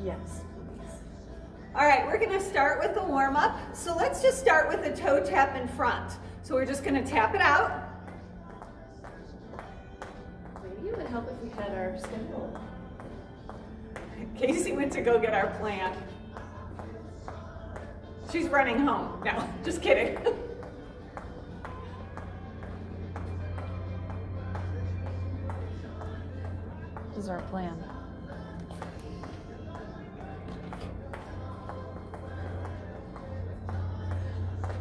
Yes, please. All right, we're gonna start with the warm-up. So let's just start with a toe tap in front. So we're just gonna tap it out. Maybe it would help if we had our schedule. Casey went to go get our plan. She's running home. No, just kidding. This is our plan.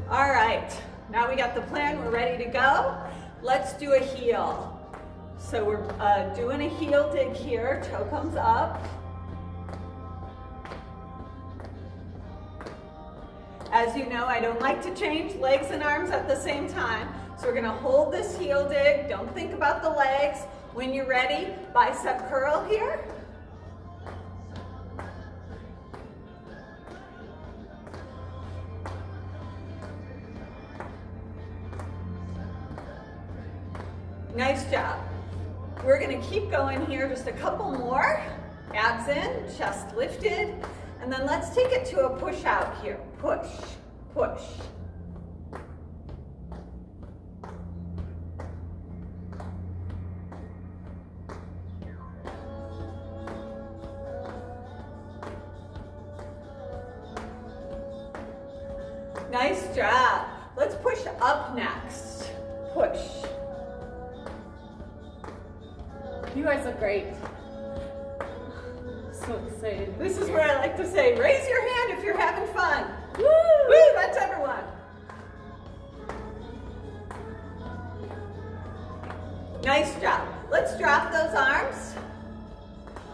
All right, now we got the plan, we're ready to go. Let's do a heel. So we're doing a heel dig here, toe comes up. As you know, I don't like to change legs and arms at the same time. So we're gonna hold this heel dig, don't think about the legs. When you're ready, bicep curl here. Nice job. We're gonna keep going here, just a couple more. Abs in, chest lifted. And then let's take it to a push out here. Push, push. Nice job. Let's push up next. Push. You guys look great. So excited. This is where I like to say, raise your hand if you're having fun. Woo! Woo, that's everyone. Nice job. Let's drop those arms.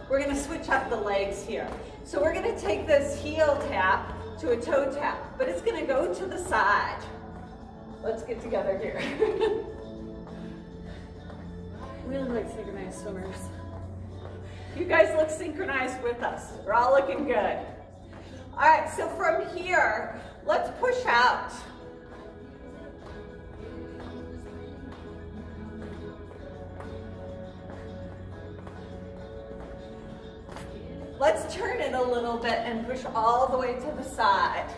We're gonna switch up the legs here. So we're gonna take this heel tap to a toe tap, but it's gonna go to the side. Let's get together here. We look like synchronized swimmers. You guys look synchronized with us. We're all looking good. All right, so from here, let's push out. Let's turn it a little bit and push all the way to the side.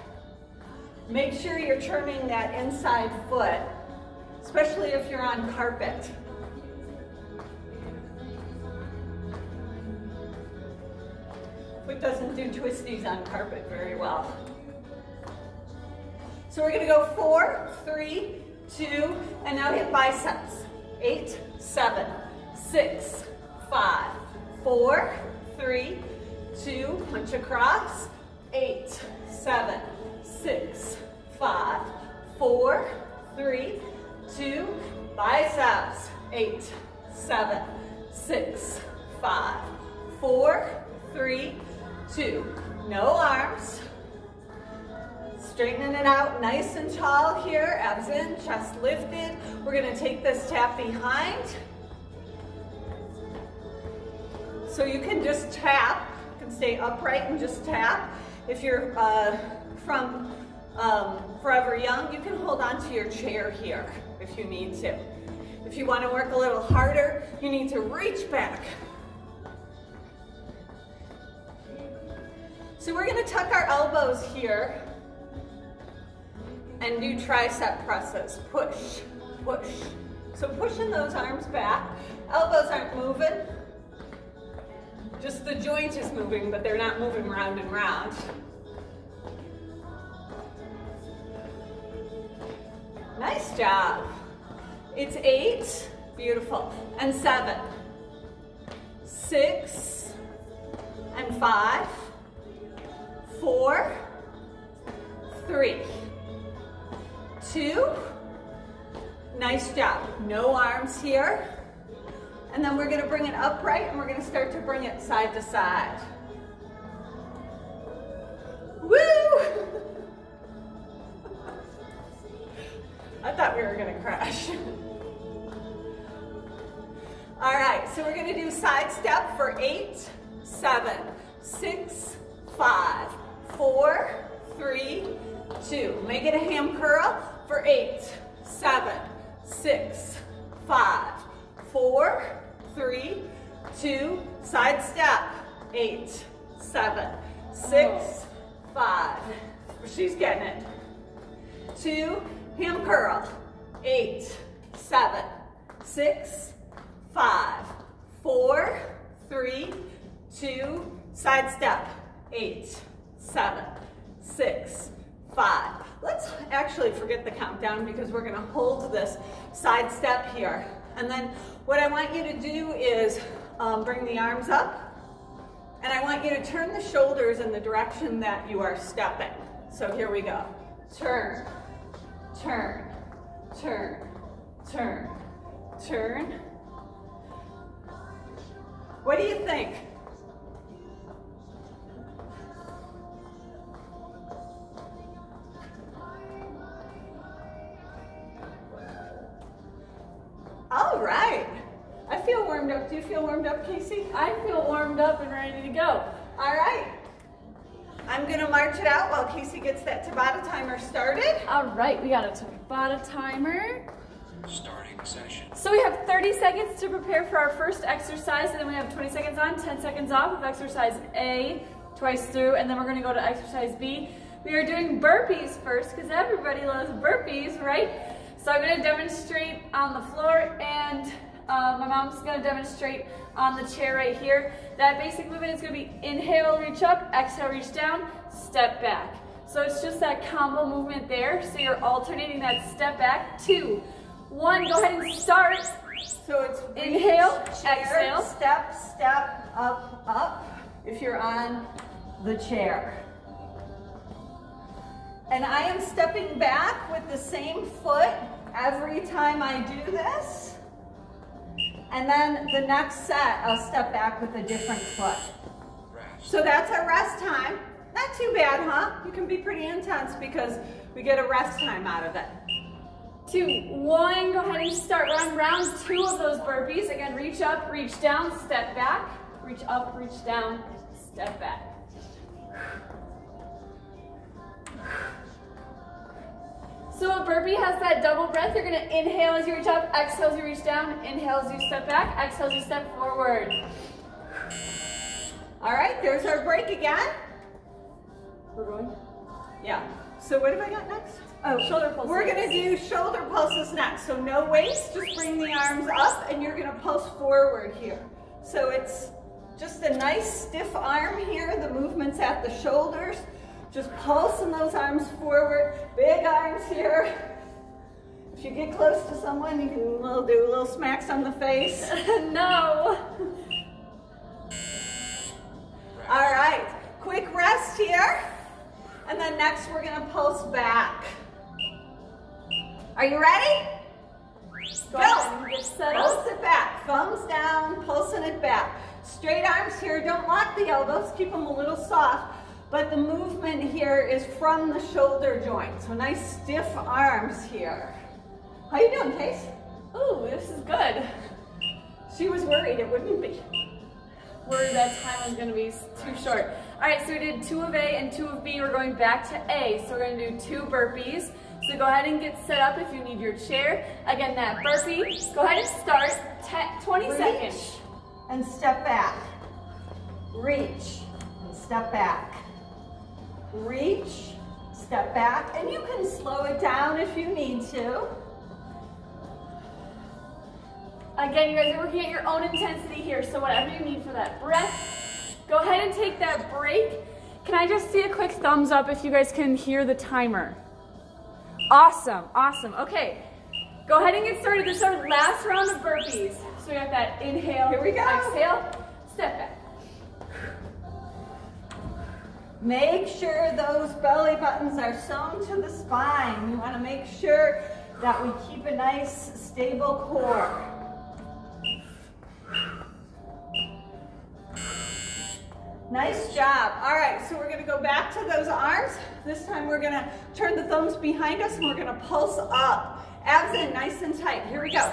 Make sure you're turning that inside foot, especially if you're on carpet. Foot doesn't do twisties on carpet very well. So we're gonna go 4, 3, 2, and now hit biceps. 8, 7, 6, 5, 4, 3, 2, punch across. 8, 7, 6, 5, 4, 3, 2, biceps. 8, 7, 6, 5, 4, 3, 2. No arms. Straightening it out nice and tall here. Abs in, chest lifted. We're gonna take this tap behind. So you can just tap. You can stay upright and just tap. If you're from Forever Young, you can hold on to your chair here if you need to. If you want to work a little harder, you need to reach back. So we're going to tuck our elbows here and do tricep presses. Push, push. So pushing those arms back. Elbows aren't moving. Just the joint is moving, but they're not moving round and round. Nice job. It's 8, beautiful, and 7, 6, and 5, 4, 3, 2, nice job. No arms here. And then we're gonna bring it upright and we're gonna start to bring it side to side. Woo! I thought we were gonna crash. All right, so we're gonna do side step for 8, 7, 6, 5, 4, 3, 2. Make it a ham curl for 8, 7, 6, 5, 4, 3, 2, side step. 8, 7, 6, 5. She's getting it. 2, hand curl. 8, 7, 6, 5, 4, 3, 2, side step. 8, 7, 6, 5. Let's actually forget the countdown because we're gonna hold this side step here. And then what I want you to do is bring the arms up, and I want you to turn the shoulders in the direction that you are stepping. So here we go. Turn, turn, turn, turn, turn. What do you think? All right. I feel warmed up. Do you feel warmed up, Casey? I feel warmed up and ready to go. All right. I'm going to march it out while Casey gets that Tabata timer started. All right, we got a Tabata timer. Starting session. So we have 30 seconds to prepare for our first exercise, and then we have 20 seconds on, 10 seconds off of exercise A, twice through, and then we're going to go to exercise B. We are doing burpees first because everybody loves burpees, right? So I'm going to demonstrate on the floor, and my mom's going to demonstrate on the chair right here. That basic movement is going to be inhale, reach up, exhale, reach down, step back. So it's just that combo movement there. So you're alternating that step back. 2, 1, go ahead and start. So it's inhale, chair, exhale. Step, step, up, up, if you're on the chair. And I am stepping back with the same foot every time I do this. And then the next set, I'll step back with a different foot. So that's our rest time. Not too bad, huh? You can be pretty intense because we get a rest time out of it. 2, 1, go ahead and start. We're on round 2 of those burpees. Again, reach up, reach down, step back. Reach up, reach down, step back. So a burpee has that double breath. You're gonna inhale as you reach up, exhale as you reach down, inhale as you step back, exhale as you step forward. All right, there's our break again. We're going? Yeah. So what have I got next? Oh, shoulder pulses. We're gonna do shoulder pulses next. So no weights, just bring the arms up and you're gonna pulse forward here. So it's just a nice stiff arm here. The movement's at the shoulders. Just pulsing those arms forward. Big arms here. If you get close to someone, you can do little smacks on the face. No. All right, quick rest here. And then next we're gonna pulse back. Are you ready? Go ahead and get settled. Pulse it back, thumbs down, pulsing it back. Straight arms here, don't lock the elbows, keep them a little soft. But the movement here is from the shoulder joint. So nice stiff arms here. How you doing, Case? Ooh, this is good. She was worried it wouldn't be. Worried that time was gonna be too short. All right, so we did 2 of A and 2 of B. We're going back to A. So we're gonna do 2 burpees. So go ahead and get set up if you need your chair. Again, that burpee. Go ahead and start. 20 seconds. And step back. Reach and step back. Reach, step back, and you can slow it down if you need to. Again, you guys are working at your own intensity here, so whatever you need for that breath. Go ahead and take that break. Can I just see a quick thumbs up if you guys can hear the timer? Awesome, awesome. Okay, go ahead and get started. This is our last round of burpees. So we got that inhale, here we go. Exhale, step back. Make sure those belly buttons are sewn to the spine. We want to make sure that we keep a nice, stable core. Nice job. All right, so we're going to go back to those arms. This time we're going to turn the thumbs behind us and we're going to pulse up. Abs in, nice and tight. Here we go.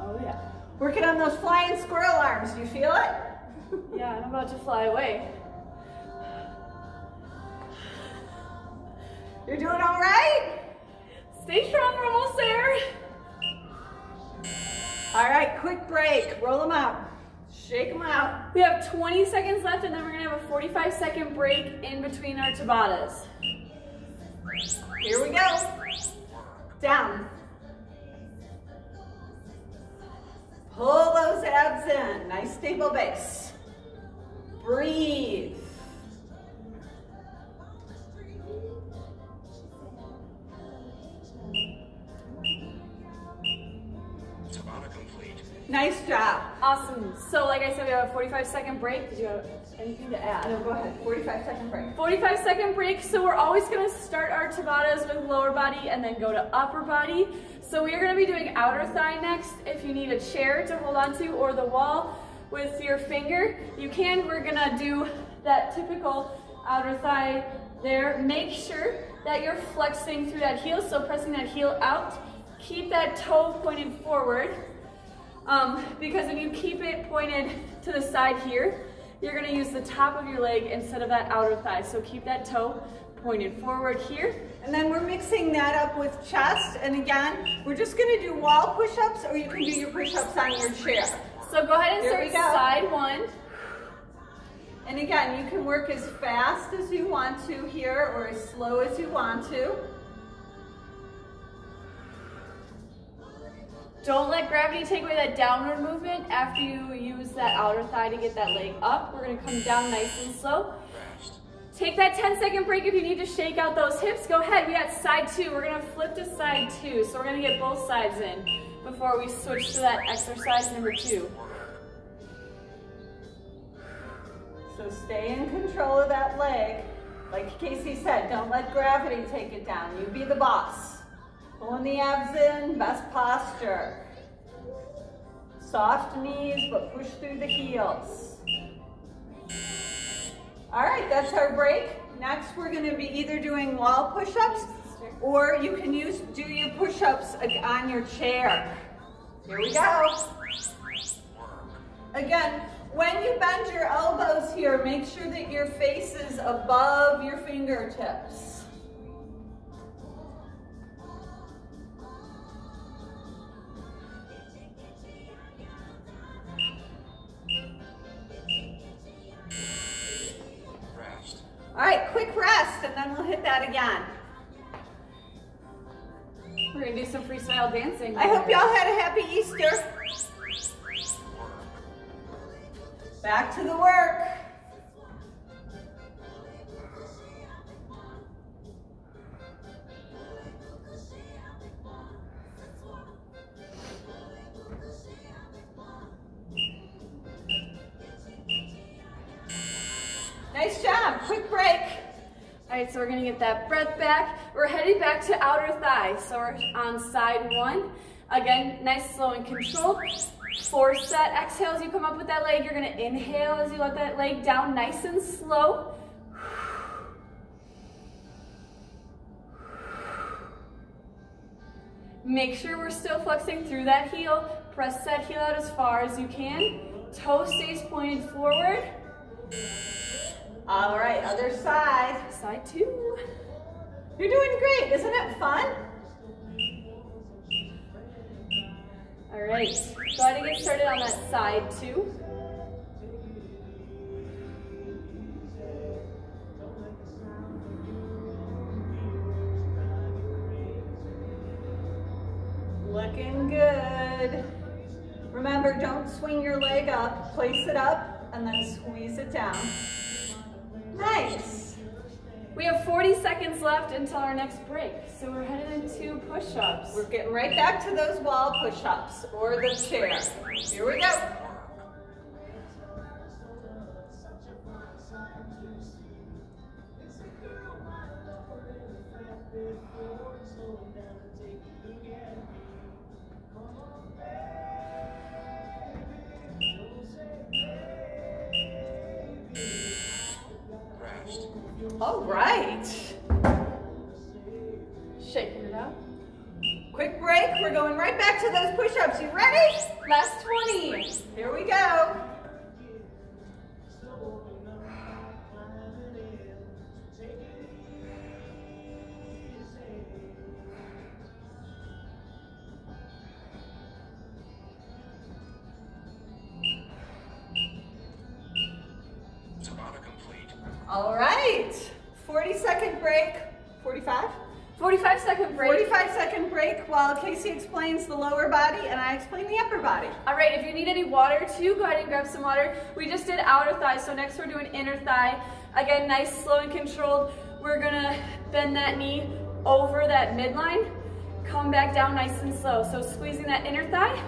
Oh yeah. Working on those flying squirrel arms. Do you feel it? Yeah, I'm about to fly away. You're doing all right? Stay strong, we're almost there. All right, quick break. Roll them out. Shake them out. We have 20 seconds left, and then we're gonna have a 45-second break in between our Tabatas. Here we go. Down. Pull those abs in. Nice stable base. Breathe. Tabata complete. Nice job. Awesome. So like I said, we have a 45-second break. Did you have anything to add? No, go ahead. 45-second break. 45-second break. So we're always going to start our Tabatas with lower body and then go to upper body. So we are going to be doing outer thigh next. If you need a chair to hold on to or the wall with your finger, you can. We're going to do that typical outer thigh there. Make sure that you're flexing through that heel, so pressing that heel out. Keep that toe pointed forward, because if you keep it pointed to the side here, you're going to use the top of your leg instead of that outer thigh. So keep that toe pointed forward here. And then we're mixing that up with chest. And again, we're just going to do wall push-ups, or you can do your push-ups on your chair. So go ahead and start side one. And again, you can work as fast as you want to here or as slow as you want to. Don't let gravity take away that downward movement after you use that outer thigh to get that leg up. We're going to come down nice and slow. Take that 10-second break if you need to shake out those hips. Go ahead. We got side two. We're going to flip to side two. So we're going to get both sides in before we switch to that exercise number 2. So stay in control of that leg. Like Casey said, don't let gravity take it down. You be the boss. Pulling the abs in, best posture. Soft knees, but push through the heels. All right, that's our break. Next, we're going to be either doing wall push-ups, or you can do your push-ups on your chair. Here we go. Again, when you bend your elbows here, make sure that your face is above your fingertips. All right, quick rest, and then we'll hit that again. We're going to do some freestyle dancing. I hope y'all had a happy Easter. Back to the work. Nice job, quick break. All right, so we're gonna get that breath back. We're headed back to outer thigh. So we're on side one. Again, nice, slow, and controlled. 4 set exhales, you come up with that leg. You're gonna inhale as you let that leg down nice and slow. Make sure we're still flexing through that heel. Press that heel out as far as you can. Toe stays pointed forward. All right, other side. Side two. You're doing great, isn't it fun? All right, go ahead and get started on that side two. Looking good. Remember, don't swing your leg up. Place it up and then squeeze it down. Nice. We have 40 seconds left until our next break, so we're headed into push-ups. We're getting right back to those wall push-ups or the chair. Here we go. All right. Shaking it out. Quick break. We're going right back to those push-ups. You ready? Last 20. Here we go. All right, 40-second break, 45? 45-second break. 45-second break while Casey explains the lower body and I explain the upper body. All right, if you need any water too, go ahead and grab some water. We just did outer thigh, so next we're doing inner thigh. Again, nice, slow and controlled. We're gonna bend that knee over that midline, come back down nice and slow. So squeezing that inner thigh,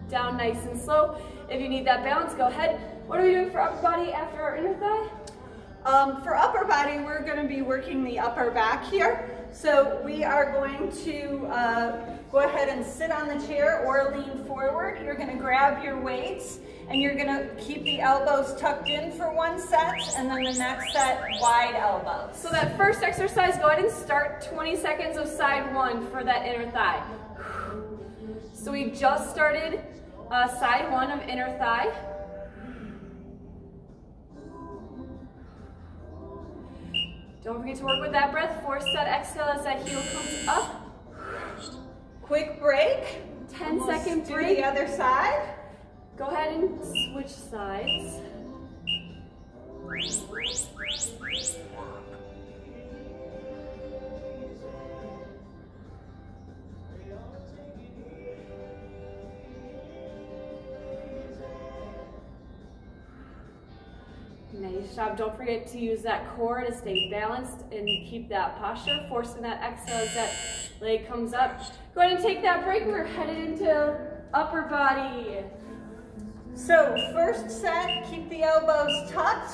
down nice and slow. If you need that balance, go ahead. What are we doing for upper body after our inner thigh? For upper body, we're gonna be working the upper back here. So we are going to go ahead and sit on the chair or lean forward. You're gonna grab your weights and you're gonna keep the elbows tucked in for one set and then the next set wide elbows. So that first exercise, go ahead and start 20 seconds of side one for that inner thigh. So we just started side one of inner thigh. Don't forget to work with that breath. Force that exhale as that heel comes up. Quick break. 10-second break. Do the other side. Go ahead and switch sides. Nice job. Don't forget to use that core to stay balanced and keep that posture, forcing that exhale as that leg comes up. Go ahead and take that break. We're headed into upper body. So first set, keep the elbows tucked.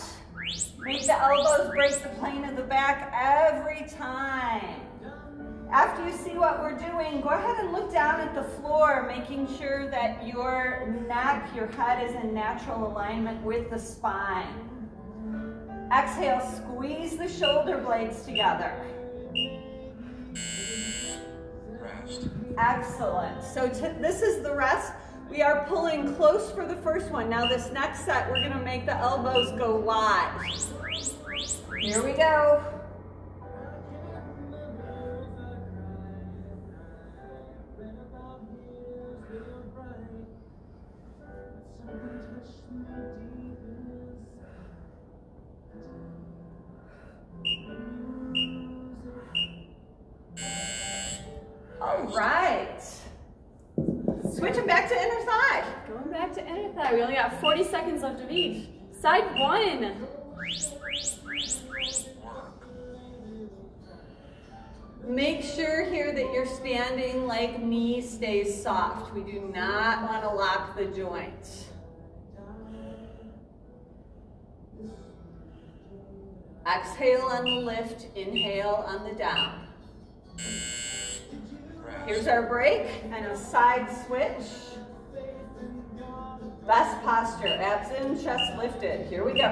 Make the elbows break the plane of the back every time. After you see what we're doing, go ahead and look down at the floor, making sure that your neck, your head is in natural alignment with the spine. Exhale, squeeze the shoulder blades together. Rest. Excellent. So this is the rest. We are pulling close for the first one. Now this next set, we're gonna make the elbows go wide. Here we go. All right. Switching back to inner thigh. Going back to inner thigh. We only got 40 seconds left of each. Side one. Make sure here that you're standing like knee stays soft. We do not want to lock the joint. Exhale on the lift, inhale on the down. Here's our break and a side switch. Best posture, abs in, chest lifted. Here we go.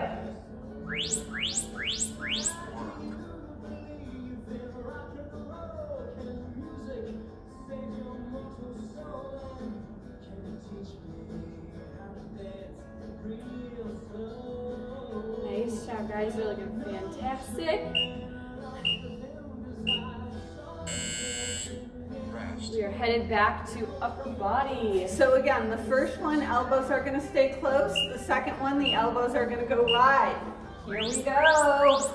Nice job, guys. You're looking fantastic. We are headed back to upper body. So again, the first one, elbows are going to stay close. The second one, the elbows are going to go wide. Here we go.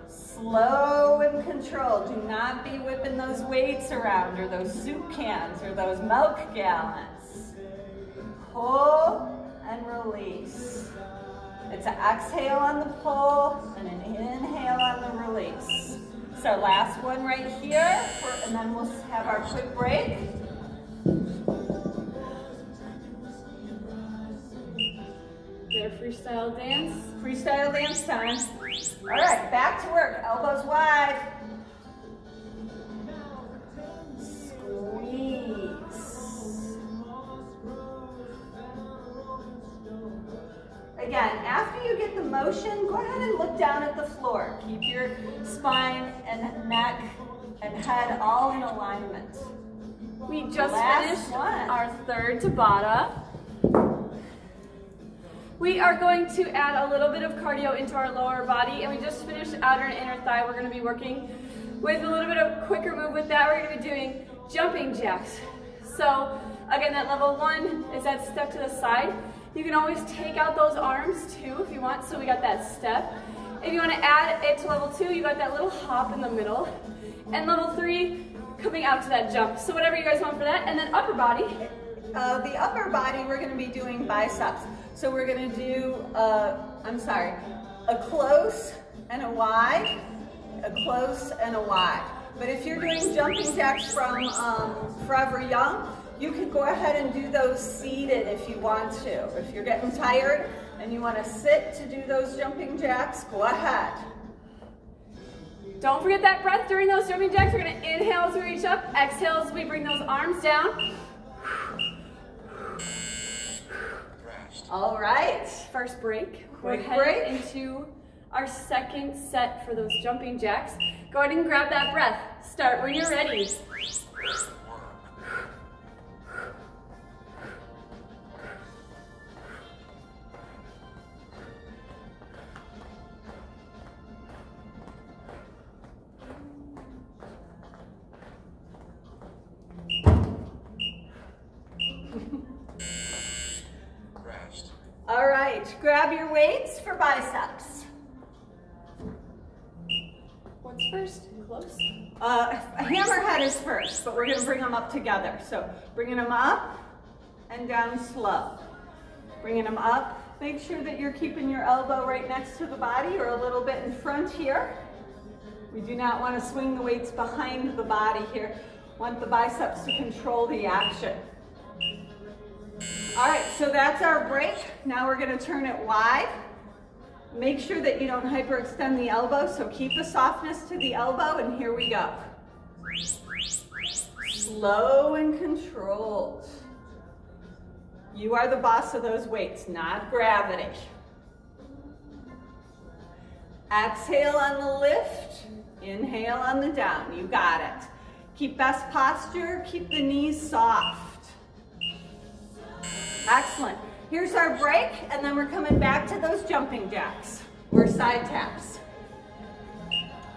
Slow and controlled. Do not be whipping those weights around or those soup cans or those milk gallons. Pull and release. It's an exhale on the pull and an inhale on the release. So last one right here, and then we'll have our quick break. Get a freestyle dance. Freestyle dance time. All right, back to work. Elbows wide. Squeeze. Again, after you get the motion, go ahead and look down at the floor. Keep your spine and neck and head all in alignment. We just finished our third Tabata. We are going to add a little bit of cardio into our lower body, and we just finished outer and inner thigh. We're going to be working with a little bit of quicker move with that. We're going to be doing jumping jacks. So again, that level one is that step to the side. You can always take out those arms too if you want. So we got that step. If you want to add it to level 2, you got that little hop in the middle. And level 3, coming out to that jump. So whatever you guys want for that. And then upper body. The upper body, we're going to be doing biceps. So we're going to do, a close and a wide, a close and a wide. But if you're doing jumping jacks from Forever Young, you can go ahead and do those seated if you want to. If you're getting tired and you want to sit to do those jumping jacks, go ahead. Don't forget that breath during those jumping jacks. We're going to inhale as we reach up, exhale as we bring those arms down. All right. First break. Quick We're headed break. into our second set for those jumping jacks. Go ahead and grab that breath. Start when you're ready. All right, grab your weights for biceps. What's first? Close. Hammerhead is first, but we're going to bring them up together. So bringing them up and down slow. Bringing them up. Make sure that you're keeping your elbow right next to the body or a little bit in front here. We do not want to swing the weights behind the body here. Want the biceps to control the action. All right, so that's our break. Now we're going to turn it wide. Make sure that you don't hyperextend the elbow, so keep the softness to the elbow, and here we go. Slow and controlled. You are the boss of those weights, not gravity. Exhale on the lift, inhale on the down. You got it. Keep best posture, keep the knees soft. Excellent. Here's our break, and then we're coming back to those jumping jacks or side taps.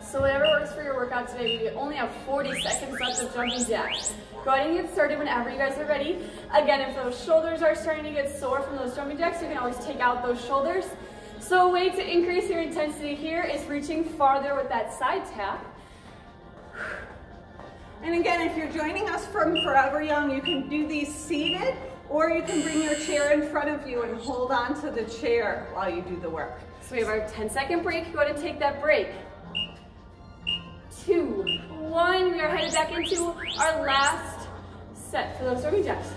So whatever works for your workout today, we only have 40 seconds left of jumping jacks. Go ahead and get started whenever you guys are ready. Again, if those shoulders are starting to get sore from those jumping jacks, you can always take out those shoulders. So a way to increase your intensity here is reaching farther with that side tap. And again, if you're joining us from Forever Young, you can do these seated, or you can bring your chair in front of you and hold on to the chair while you do the work. So we have our 10-second break. Go ahead and take that break. 2, 1. We are headed back into our last set for those jumping jacks.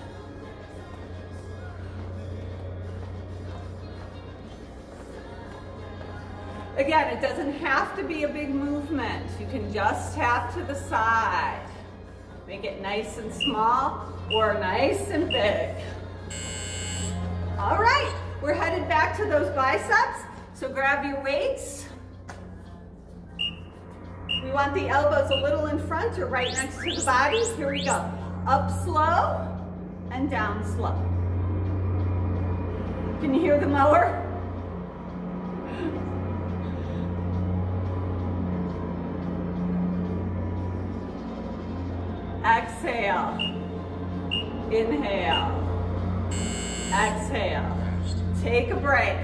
Again, it doesn't have to be a big movement. You can just tap to the side. Make it nice and small or nice and big. All right, we're headed back to those biceps. So grab your weights. We want the elbows a little in front or right next to the body. Here we go. Up slow and down slow. Can you hear the mower? Exhale, inhale, exhale. Take a break.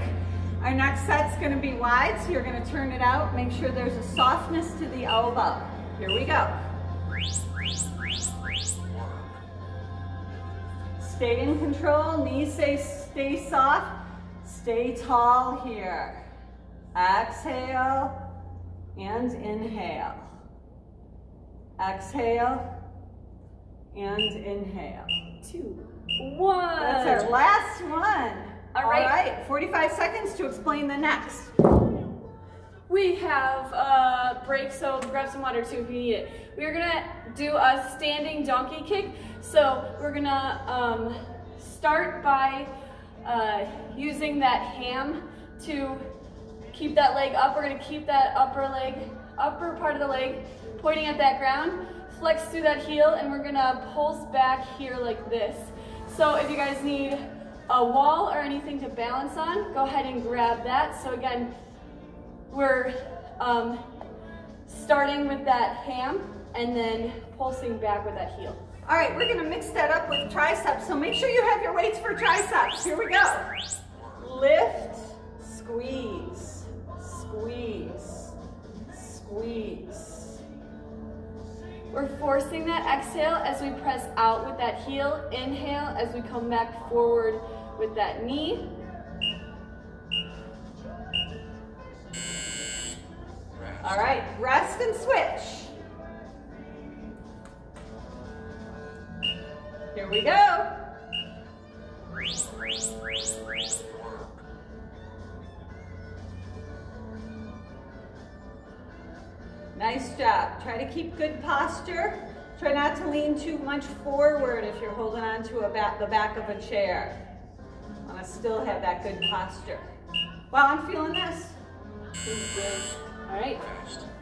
Our next set's going to be wide, so you're going to turn it out. Make sure there's a softness to the elbow. Here we go. Stay in control, knees stay soft, stay tall here. Exhale and inhale. Exhale and inhale. 2, 1. That's our last one. All right. 45 seconds to explain the next. We have a break, so grab some water too if you need it. We're gonna do a standing donkey kick. So we're gonna start by using that ham to keep that leg up. We're gonna keep that upper part of the leg pointing at that ground. Flex through that heel, and we're gonna pulse back here like this. So if you guys need a wall or anything to balance on, go ahead and grab that. So again, we're starting with that ham and then pulsing back with that heel. All right, we're gonna mix that up with triceps. So make sure you have your weights for triceps. Here we go. Lift, squeeze, squeeze. forcing that exhale as we press out with that heel. Inhale as we come back forward with that knee. All right, rest and switch. Here we go. Nice job. Try to keep good posture. Try not to lean too much forward if you're holding on to the back of a chair. Want to still have that good posture. Wow, I'm feeling this. All right.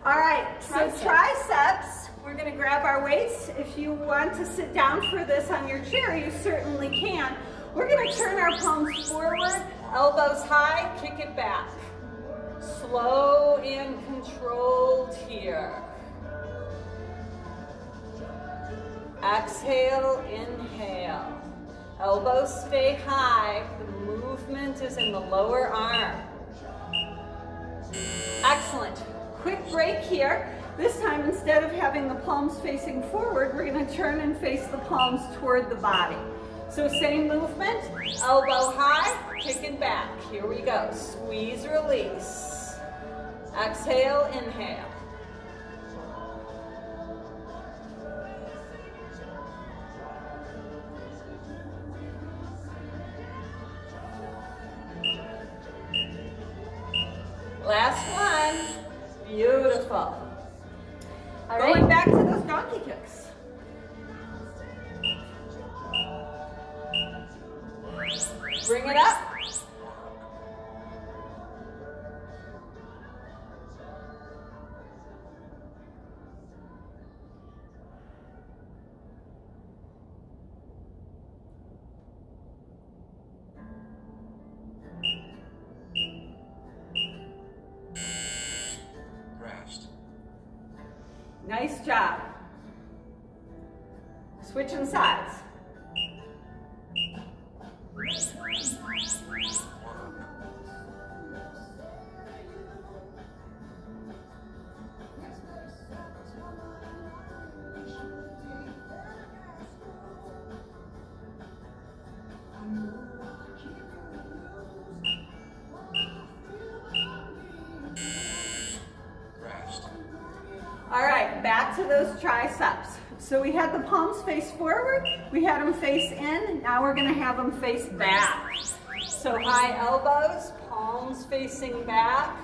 All right, so triceps. We're going to grab our weights. If you want to sit down for this on your chair, you certainly can. We're going to turn our palms forward, elbows high, kick it back. Slow and controlled here. Exhale, inhale. Elbows stay high. The movement is in the lower arm. Excellent. Quick break here. This time, instead of having the palms facing forward, we're going to turn and face the palms toward the body. So same movement, elbow high, kick it back. Here we go. Squeeze, release. Exhale, inhale. Last one. Beautiful. All right. Going back to those donkey kicks. Bring it up. Nice job. Switching sides. All right, back to those triceps. So we had the palms face forward, we had them face in, now we're gonna have them face back. So high elbows, palms facing back.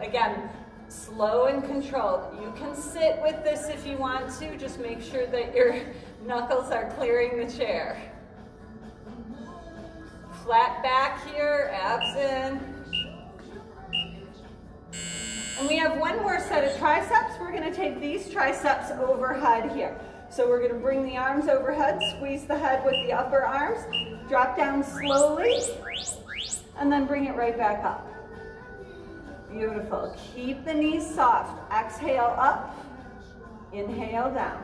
Again, slow and controlled. You can sit with this if you want to, just make sure that your knuckles are clearing the chair. Flat back here, abs in. And we have one more set of triceps. We're going to take these triceps overhead here. So we're going to bring the arms overhead, squeeze the head with the upper arms, drop down slowly, and then bring it right back up. Beautiful. Keep the knees soft. Exhale up, inhale down.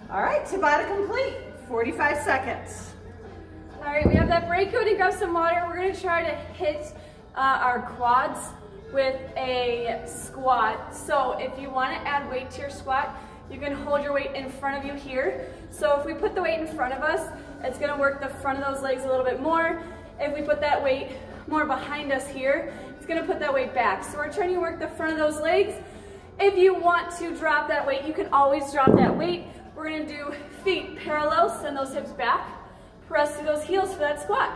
All right, Tabata complete, 45 seconds. All right, we have that break. Go and grab some water. We're gonna try to hit our quads with a squat. So if you wanna add weight to your squat, you can hold your weight in front of you here. So if we put the weight in front of us, it's gonna work the front of those legs a little bit more. If we put that weight more behind us here, it's gonna put that weight back. So we're trying to work the front of those legs. If you want to drop that weight, you can always drop that weight. We're gonna do feet parallel, send those hips back, press through those heels for that squat.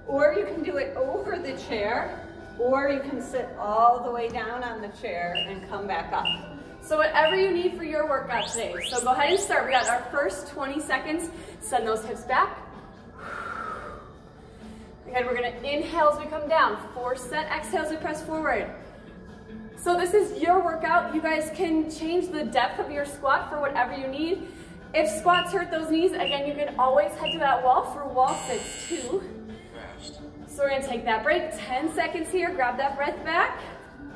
Or you can do it over the chair, or you can sit all the way down on the chair and come back up. So whatever you need for your workout today. So go ahead and start. We got our first 20 seconds. Send those hips back. Again, we're gonna inhale as we come down. 4 set exhales as we press forward. So this is your workout. You guys can change the depth of your squat for whatever you need. If squats hurt those knees, again, you can always head to that wall for wall sits too. So we're gonna take that break, 10 seconds here, grab that breath back.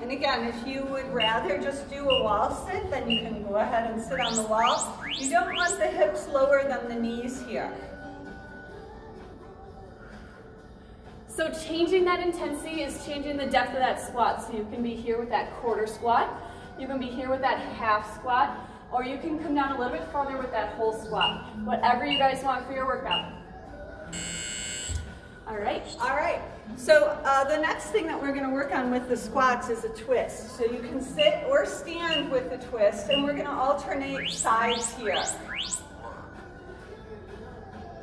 And again, if you would rather just do a wall sit, then you can go ahead and sit on the wall. You don't want the hips lower than the knees here. So changing that intensity is changing the depth of that squat. So you can be here with that quarter squat, you can be here with that half squat, or you can come down a little bit farther with that whole squat. Whatever you guys want for your workout. All right. All right. So the next thing that we're going to work on with the squats is a twist. So you can sit or stand with the twist, and we're going to alternate sides here.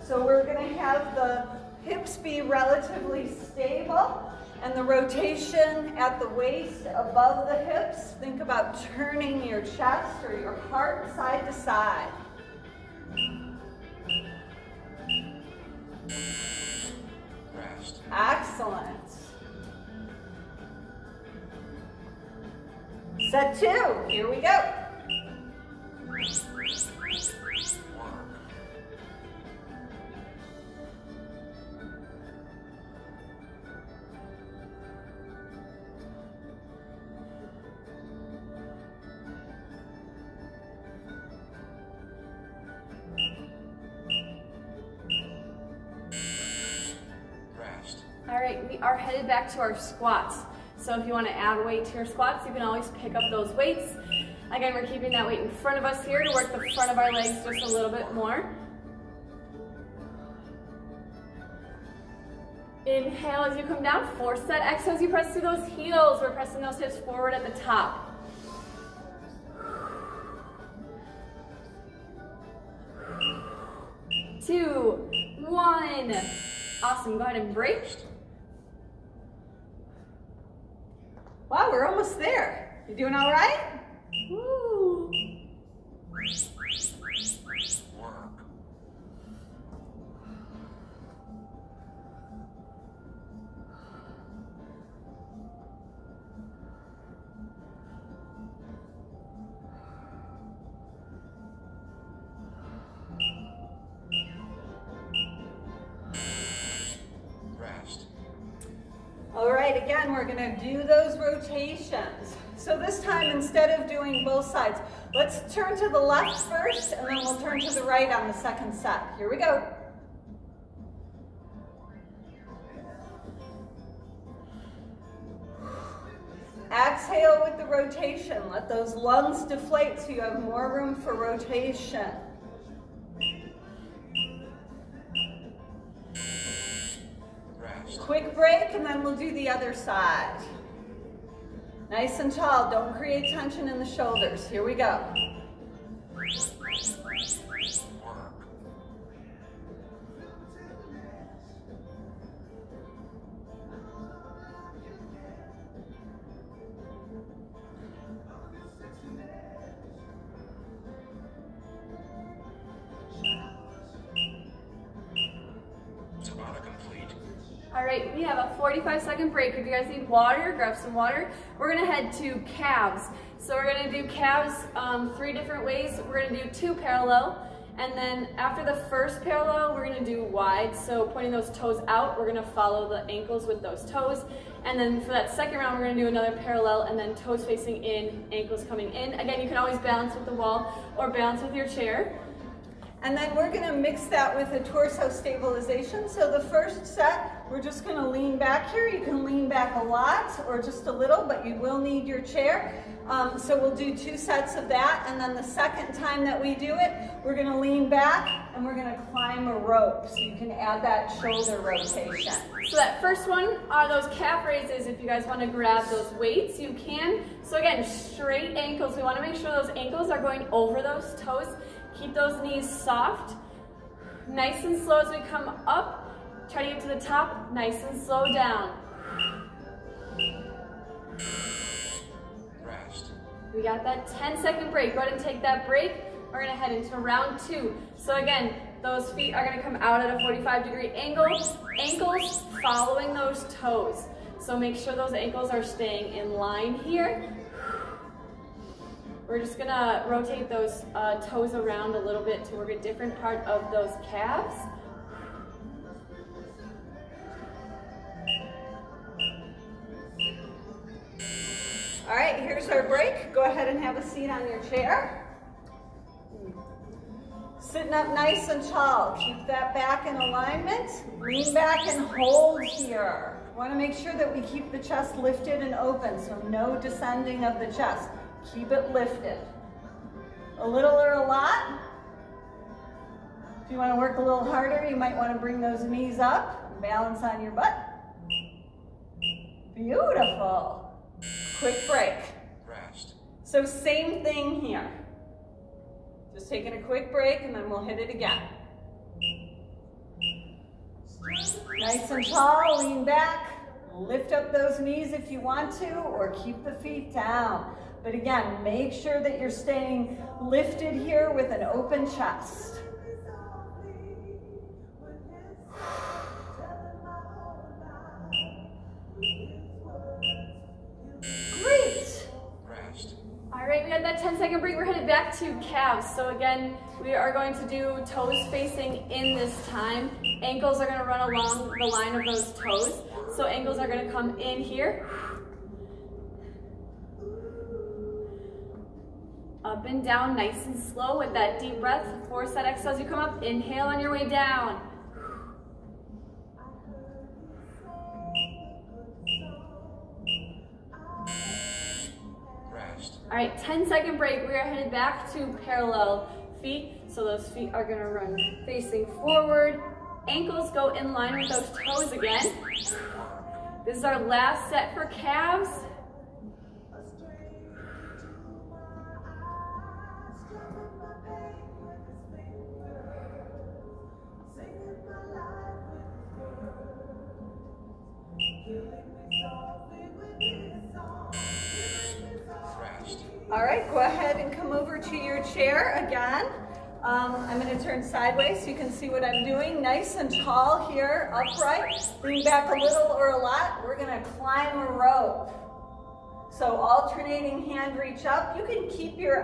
So we're going to have the hips be relatively stable, and the rotation at the waist above the hips. Think about turning your chest or your heart side to side. Rest. Excellent. Set 2, here we go. All right, we are headed back to our squats. So if you want to add weight to your squats, you can always pick up those weights. Again, we're keeping that weight in front of us here to work the front of our legs just a little bit more. Inhale as you come down, force that exhale as you press through those heels. We're pressing those hips forward at the top. Two, one. Awesome, go ahead and break. Wow, we're almost there. You doing all right? Woo. All right, again, we're gonna do those rotations. So this time, instead of doing both sides, let's turn to the left first, and then we'll turn to the right on the second set. Here we go. Exhale with the rotation. Let those lungs deflate so you have more room for rotation. Quick break, and then we'll do the other side. Nice and tall. Don't create tension in the shoulders. Here we go. All right, we have a 45-second break. If you guys need water, grab some water. We're gonna head to calves. So we're gonna do calves 3 different ways. We're gonna do 2 parallel, and then after the first parallel, we're gonna do wide. So pointing those toes out, we're gonna follow the ankles with those toes. And then for that second round, we're gonna do another parallel, and then toes facing in, ankles coming in. Again, you can always balance with the wall or balance with your chair. And then we're gonna mix that with a torso stabilization. So the first set, we're just gonna lean back here. You can lean back a lot or just a little, but you will need your chair. So we'll do 2 sets of that. And then the second time that we do it, we're gonna lean back and we're gonna climb a rope. So you can add that shoulder rotation. So that first one are those calf raises. If you guys wanna grab those weights, you can. So again, straight ankles. We wanna make sure those ankles are going over those toes. Keep those knees soft. Nice and slow as we come up. Try to get to the top, nice and slow down. Rest. We got that 10-second break. Go ahead and take that break. We're gonna head into round 2. So again, those feet are gonna come out at a 45-degree angle. Ankles following those toes. So make sure those ankles are staying in line here. We're just gonna rotate those toes around a little bit to work a different part of those calves. All right, here's our break. Go ahead and have a seat on your chair. Sitting up nice and tall. Keep that back in alignment. Lean back and hold here. Want to make sure that we keep the chest lifted and open, so no descending of the chest. Keep it lifted. A little or a lot. If you want to work a little harder, you might want to bring those knees up and balance on your butt. Beautiful. Quick break. Rest. So same thing here. Just taking a quick break and then we'll hit it again. Nice and tall, lean back. Lift up those knees if you want to, or keep the feet down. But again, make sure that you're staying lifted here with an open chest. Great. Rest. All right, we had that 10-second break. We're headed back to calves. So again, we are going to do toes facing in this time. Ankles are going to run along the line of those toes. So ankles are going to come in here. Up and down, nice and slow with that deep breath. 4 set X as you come up. Inhale on your way down. All right, 10-second break. We are headed back to parallel feet. So those feet are gonna run facing forward. Ankles go in line with those toes again. This is our last set for calves. All right, go ahead and come over to your chair again. I'm going to turn sideways so you can see what I'm doing. Nice and tall here, upright. Lean back a little or a lot. We're going to climb a rope. So alternating hand reach up. You can keep your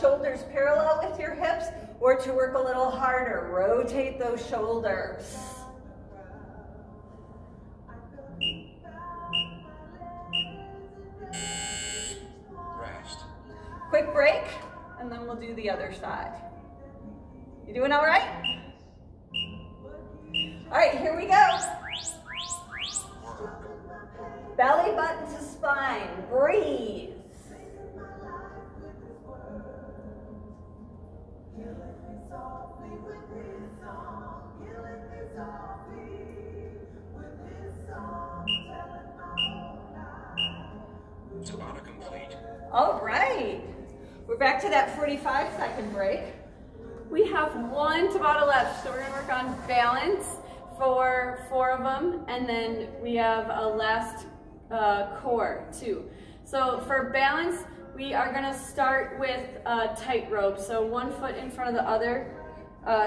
shoulders parallel with your hips, or to work a little harder, rotate those shoulders. Quick break, and then we'll do the other side. You doing all right? All right, here we go. Belly button to spine, breathe. Tabata complete. All right. We're back to that 45-second break. We have 1 Tabata left, so we're gonna work on balance for 4 of them, and then we have a last core too. So for balance, we are gonna start with a tightrope. So 1 foot in front of the other,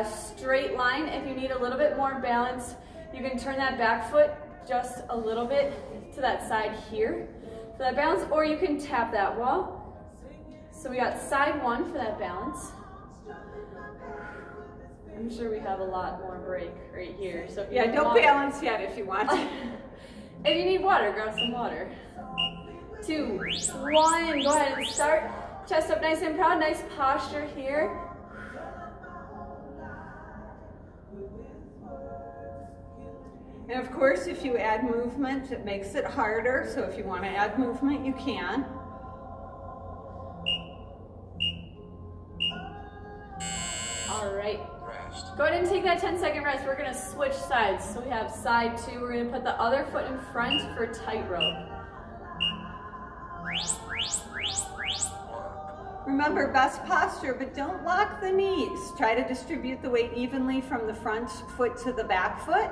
straight line. If you need a little bit more balance, you can turn that back foot just a little bit to that side here for that balance, or you can tap that wall. So we got side 1 for that balance. I'm sure we have a lot more break right here. So if you don't balance yet if you want. If you need water, grab some water. 2, 1, go ahead and start. Chest up nice and proud, nice posture here. And of course, if you add movement, it makes it harder. So if you want to add movement, you can. All right. Rest. Go ahead and take that 10-second rest. We're gonna switch sides. So we have side 2. We're gonna put the other foot in front for tightrope. Remember, best posture, but don't lock the knees. Try to distribute the weight evenly from the front foot to the back foot,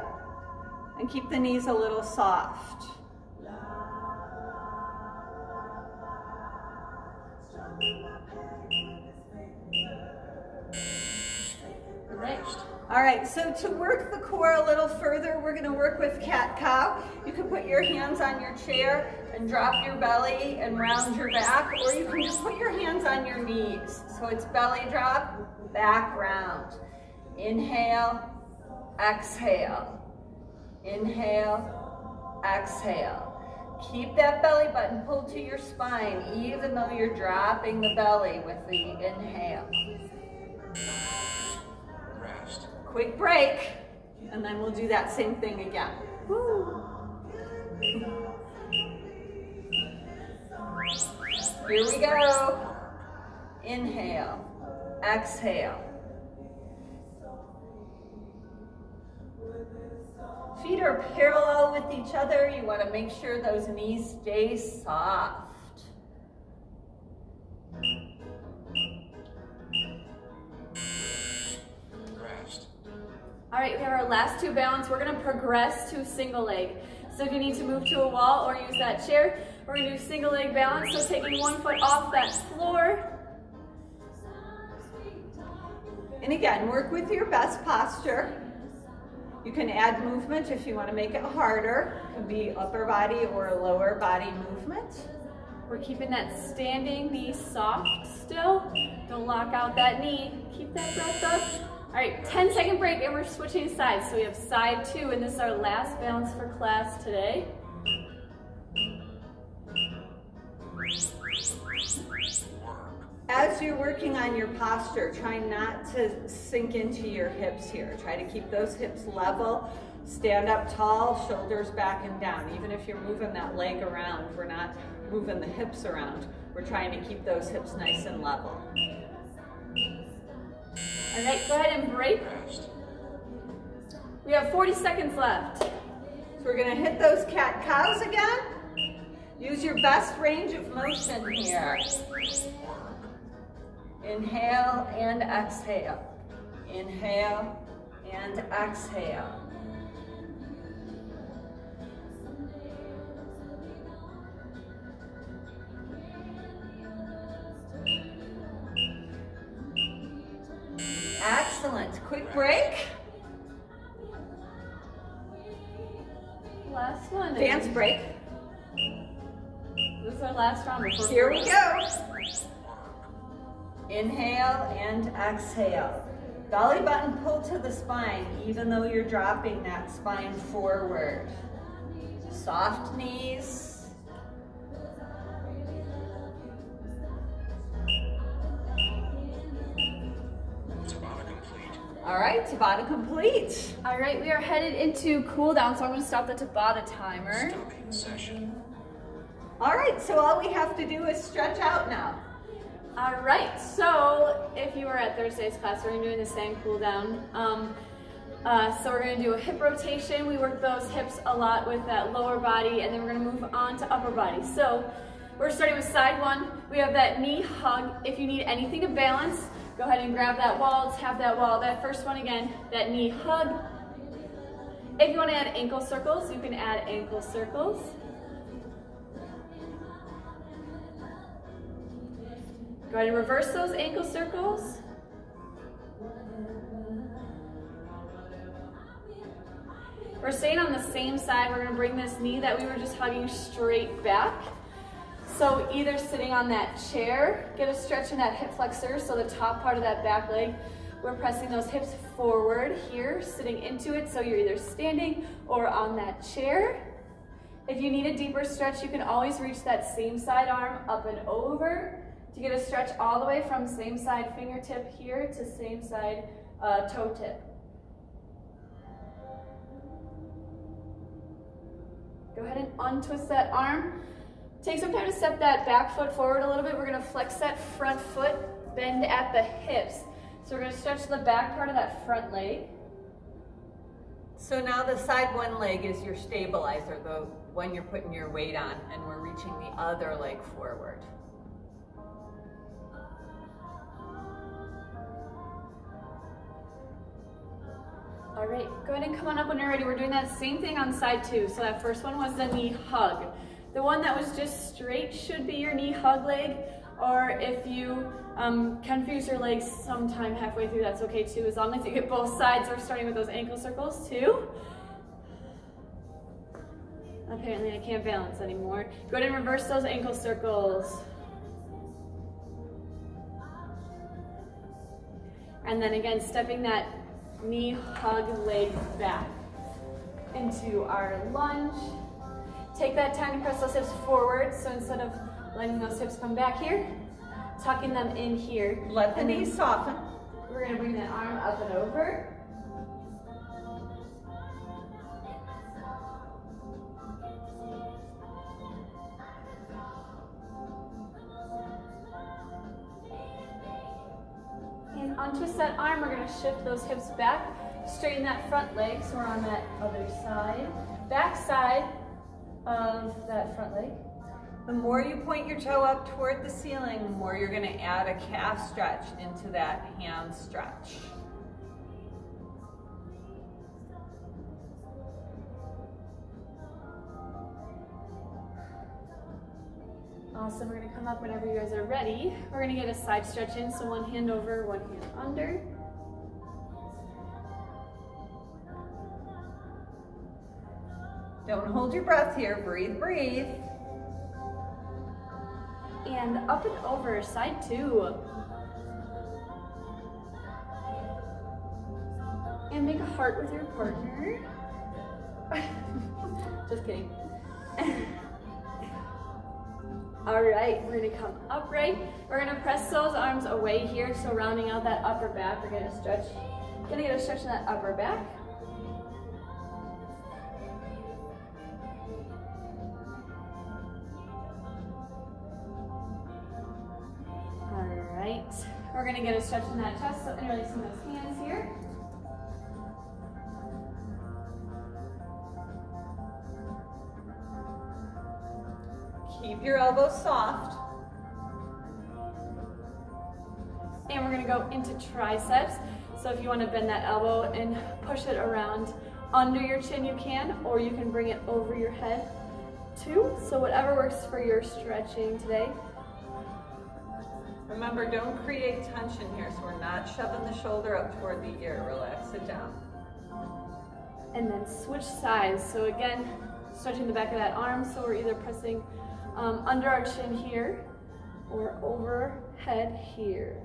and keep the knees a little soft. Rest. All right, so to work the core a little further, we're going to work with cat-cow. You can put your hands on your chair and drop your belly and round your back, or you can just put your hands on your knees. So it's belly drop, back round. Inhale, exhale. Inhale, exhale. Keep that belly button pulled to your spine, even though you're dropping the belly with the inhale. quick break, and then we'll do that same thing again. Woo. Here we go. Inhale, exhale. Feet are parallel with each other. You want to make sure those knees stay soft. Rest. All right, we have our last two balance. We're gonna progress to single leg. So if you need to move to a wall or use that chair, we're gonna do single leg balance. So taking one foot off that floor. And again, work with your best posture. You can add movement if you want to make it harder. It could be upper body or a lower body movement. We're keeping that standing knee soft still. Don't lock out that knee. Keep that breath up. All right, 10-second break and we're switching sides. So we have side two and this is our last balance for class today. As you're working on your posture, try not to sink into your hips here. Try to keep those hips level. Stand up tall, shoulders back and down. Even if you're moving that leg around, we're not moving the hips around. We're trying to keep those hips nice and level. All right, go ahead and break. We have 40 seconds left. So we're gonna hit those cat-cows again. Use your best range of motion here. Inhale and exhale. Inhale and exhale. Excellent. Quick break. Last one. Dance break. This is our last round. Here we go. Inhale and exhale. Belly button pull to the spine, even though you're dropping that spine forward. Soft knees. Tabata complete. All right, Tabata complete. All right, we are headed into cool down, so I'm going to stop the Tabata timer. Stopping session. All right, so all we have to do is stretch out now. All right, so if you were at Thursday's class, we're going to be doing the same cool down. So we're going to do a hip rotation. We work those hips a lot with that lower body, and then we're going to move on to upper body. So we're starting with side one. We have that knee hug. If you need anything to balance, go ahead and grab that wall, tap that wall. That first one again, that knee hug. If you want to add ankle circles, you can add ankle circles. Go ahead and reverse those ankle circles. We're staying on the same side. We're gonna bring this knee that we were just hugging straight back. So either sitting on that chair, get a stretch in that hip flexor, so the top part of that back leg, we're pressing those hips forward here, sitting into it, so you're either standing or on that chair. If you need a deeper stretch, you can always reach that same side arm up and over to get a stretch all the way from same side fingertip here to same side toe tip. Go ahead and untwist that arm. Take some time to step that back foot forward a little bit. We're gonna flex that front foot, bend at the hips. So we're gonna stretch the back part of that front leg. So now the side one leg is your stabilizer, the one you're putting your weight on, and we're reaching the other leg forward. All right, go ahead and come on up when you're ready. We're doing that same thing on side two. So that first one was the knee hug. The one that was just straight should be your knee hug leg, or if you confuse your legs sometime halfway through, that's okay too, as long as you get both sides. We're starting with those ankle circles too. Apparently I can't balance anymore. Go ahead and reverse those ankle circles. And then again, stepping that knee hug leg back into our lunge. Take that time to press those hips forward. So instead of letting those hips come back here, tucking them in here. Let the knees soften. We're gonna bring that arm up and over. untwist that arm, we're gonna shift those hips back, straighten that front leg, so we're on that other side. Back side of that front leg. The more you point your toe up toward the ceiling, the more you're gonna add a calf stretch into that hand stretch. Awesome, we're gonna come up whenever you guys are ready. We're gonna get a side stretch in, so one hand over, one hand under. Don't hold your breath here, breathe, breathe. And up and over, side two. And make a heart with your partner. Just kidding. All right, we're gonna come upright. We're gonna press those arms away here, so rounding out that upper back, we're gonna get a stretch in that upper back. All right, we're gonna get a stretch in that chest, so interlacing those hands here. Keep your elbows soft. And we're gonna go into triceps. So if you wanna bend that elbow and push it around under your chin, you can, or you can bring it over your head too. So whatever works for your stretching today. Remember, don't create tension here, so we're not shoving the shoulder up toward the ear. Relax it down. And then switch sides. So again, stretching the back of that arm, so we're either pressing under our chin here or overhead here.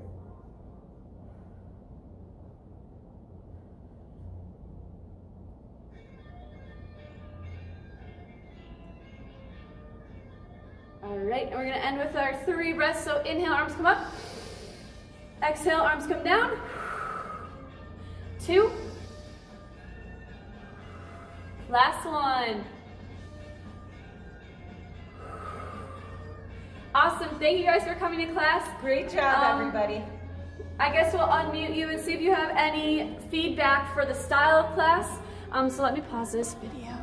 All right, and we're gonna end with our 3 breaths. So inhale, arms come up. Exhale, arms come down. 2. Last one. Awesome, thank you guys for coming to class. Great job, everybody. I guess we'll unmute you and see if you have any feedback for the style of class. So let me pause this video.